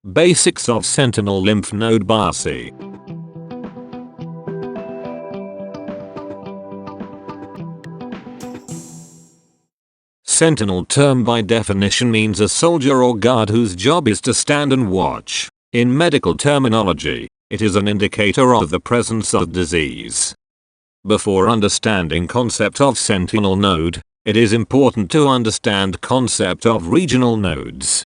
Basics of Sentinel lymph node biopsy. Sentinel term by definition means a soldier or guard whose job is to stand and watch. In medical terminology, it is an indicator of the presence of disease. Before understanding concept of sentinel node, it is important to understand concept of regional nodes.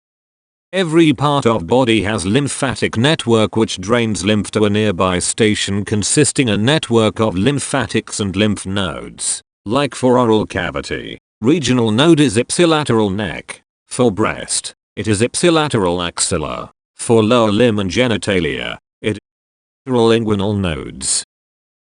Every part of body has lymphatic network which drains lymph to a nearby station consisting a network of lymphatics and lymph nodes. Like for oral cavity, regional node is ipsilateral neck. For breast, it is ipsilateral axilla. For lower limb and genitalia, it is inguinal nodes.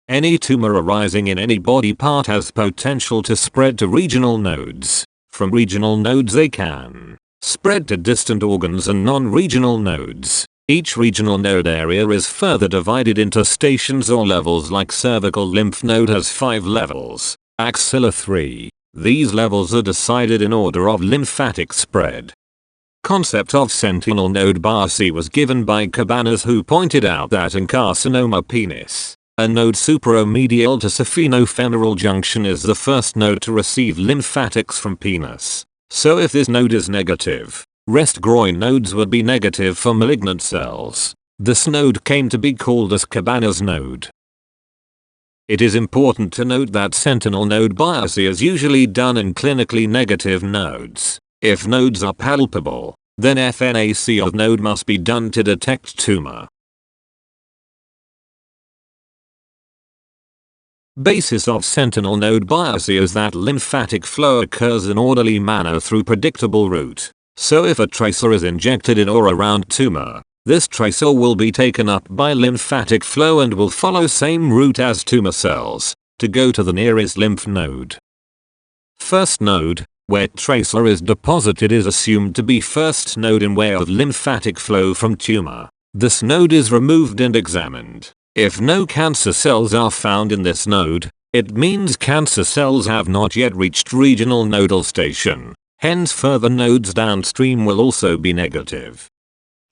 Any tumor arising in any body part has potential to spread to regional nodes. From regional nodes they can spread to distant organs and non-regional nodes. Each regional node area is further divided into stations or levels, like cervical lymph node has 5 levels, axilla 3. These levels are decided in order of lymphatic spread. Concept of sentinel node biopsy was given by Cabanas, who pointed out that in carcinoma penis, a node supromedial to saphenofemoral junction is the first node to receive lymphatics from penis. So if this node is negative, rest groin nodes would be negative for malignant cells. This node came to be called as Cabanas node. It is important to note that sentinel node biopsy is usually done in clinically negative nodes. If nodes are palpable, then FNAC of node must be done to detect tumor. Basis of sentinel node biopsy is that lymphatic flow occurs in orderly manner through predictable route. So if a tracer is injected in or around tumor, this tracer will be taken up by lymphatic flow and will follow same route as tumor cells to go to the nearest lymph node. First node, where tracer is deposited, is assumed to be first node in way of lymphatic flow from tumor. This node is removed and examined. If no cancer cells are found in this node, it means cancer cells have not yet reached regional nodal station. Hence further nodes downstream will also be negative.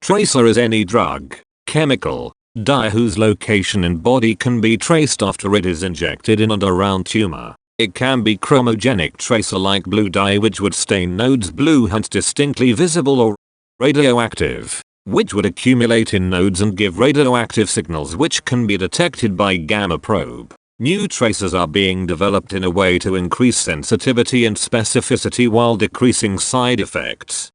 Tracer is any drug, chemical, dye whose location in body can be traced after it is injected in and around tumor. It can be chromogenic tracer like blue dye, which would stain nodes blue hence distinctly visible, or radioactive, which would accumulate in nodes and give radioactive signals which can be detected by gamma probe. New tracers are being developed in a way to increase sensitivity and specificity while decreasing side effects.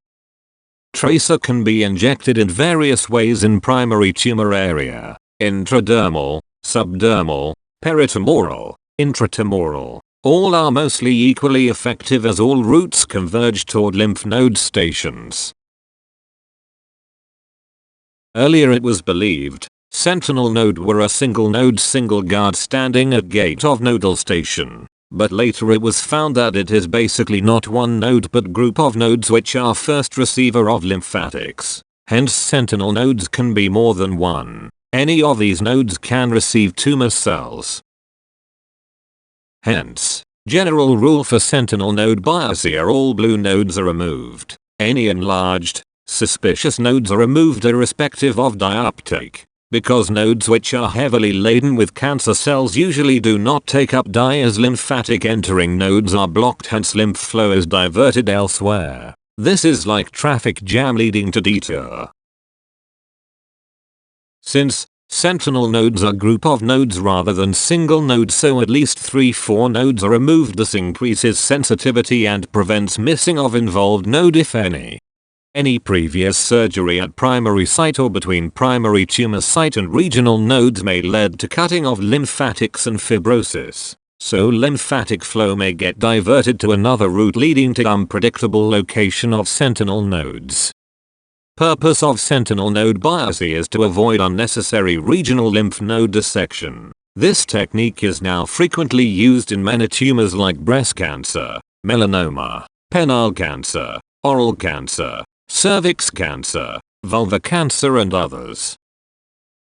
Tracer can be injected in various ways in primary tumor area: intradermal, subdermal, peritumoral, intratumoral. All are mostly equally effective as all routes converge toward lymph node stations. Earlier it was believed sentinel node were a single node, single guard standing at gate of nodal station. But later it was found that it is basically not one node but group of nodes which are first receiver of lymphatics. Hence sentinel nodes can be more than one. Any of these nodes can receive tumor cells. Hence, general rule for sentinel node biopsy are all blue nodes are removed. Any enlarged, suspicious nodes are removed irrespective of dye uptake, because nodes which are heavily laden with cancer cells usually do not take up dye as lymphatic entering nodes are blocked, hence lymph flow is diverted elsewhere. This is like traffic jam leading to detour. Since sentinel nodes are group of nodes rather than single nodes, so at least 3-4 nodes are removed. This increases sensitivity and prevents missing of involved node if any. Any previous surgery at primary site or between primary tumor site and regional nodes may lead to cutting of lymphatics and fibrosis, so lymphatic flow may get diverted to another route leading to unpredictable location of sentinel nodes. Purpose of sentinel node biopsy is to avoid unnecessary regional lymph node dissection. This technique is now frequently used in many tumors like breast cancer, melanoma, penile cancer, oral cancer, cervix cancer, vulvar cancer and others.